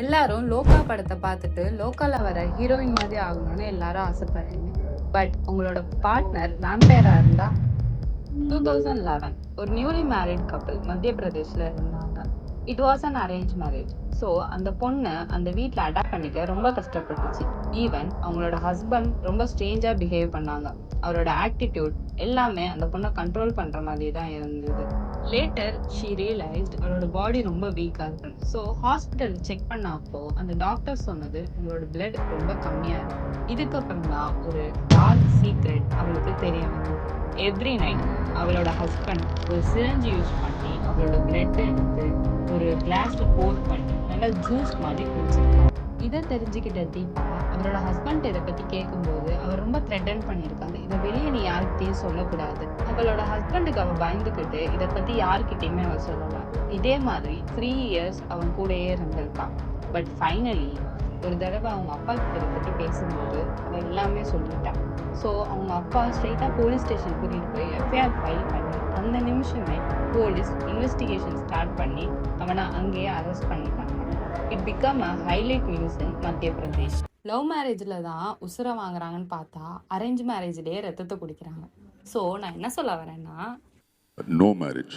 எல்லாரும் லோகா படத்தை பார்த்துட்டு லோக்கால வர ஹீரோயின் மாதிரி ஆகணும்னு எல்லாரும் ஆசைப்படுறீங்க. பட் உங்களோட பார்ட்னர் வேம்பயரா இருந்தா 2011 ஒரு நியூலி மேரிட் கப்பல் மத்திய பிரதேஷ்ல இருந்தாங்க. It was an arrange marriage. So அந்த பொண்ணு அந்த வீட்டில் அடாப்ட் பண்ணிக்க ரொம்ப கஷ்டப்பட்டுச்சு. ஈவன் அவங்களோட ஹஸ்பண்ட் ரொம்ப ஸ்ட்ரேஞ்சா பிஹேவ் பண்ணாங்க. அவரோட ஆட்டிடியூட் எல்லாமே அந்த பொண்ணை கண்ட்ரோல் பண்ற மாதிரி தான் இருந்தது. லேட்டர் ஷீ ரியலைஸ்ட் அவளோட பாடி ரொம்ப வீக்காக இருக்கு. ஸோ ஹாஸ்பிட்டல் செக் பண்ணப்போ அந்த டாக்டர் சொன்னது உங்களோட பிளட் ரொம்ப கம்மியா இருக்கு. இதுக்கப்புறம் தான் ஒரு டார்க் சீக்ரெட் அவளுக்கு தெரிய வந்தது. எவ்ரி நைட் அவளோட ஹஸ்பண்ட் ஒரு சிரஞ்சி யூஸ் பண்ணி அவளோட பிளட் எடுத்து ஒரு கிளாஸ்ல போர் பண்ணி நல்லா ஜூஸ் மாதிரி குடிச்சிருக்காங்க. இதை தெரிஞ்சுக்கிட்ட தீபா அவரோட ஹஸ்பண்ட் இதை பத்தி கேட்கும்போது அவர் ரொம்ப த்ரெட்டன் பண்ணியிருக்காங்க. இதை வெளியே நீ யாருக்கிட்டையும் சொல்லக்கூடாது. அவளோட ஹஸ்பண்டுக்கு அவ பயந்துக்கிட்டு இதை பத்தி யாருக்கிட்டையுமே அவ சொல்லல. இதே மாதிரி 3 years அவன் கூடயே இருந்திருக்கான். பட் ஃபைனலி ஒரு தடவை அவங்க அப்பா கிட்ட இதை பத்தி பேசும்போது அவ எல்லாமே சொல்லிட்டான். ஸோ அவங்க அப்பா ஸ்ட்ரெயிட்டாக போலீஸ் ஸ்டேஷன் கூட்டிகிட்டு போய் எஃப்ஐஆர் ஃபைல் பண்ணி அந்த நிமிஷமே போலீஸ் இன்வெஸ்டிகேஷன் ஸ்டார்ட் பண்ணி அவனை அங்கேயே அரெஸ்ட் பண்ணிட்டாங்க. It become a highlight news in மத்திய பிரதேஷ். லவ் மேரேஜில் தான் உசுரை வாங்குறாங்கன்னு பார்த்தா அரேஞ்ச் மேரேஜ்லேயே ரத்தத்தை குடிக்கிறாங்க. ஸோ நான் என்ன சொல்ல வரேன்னா, no marriage.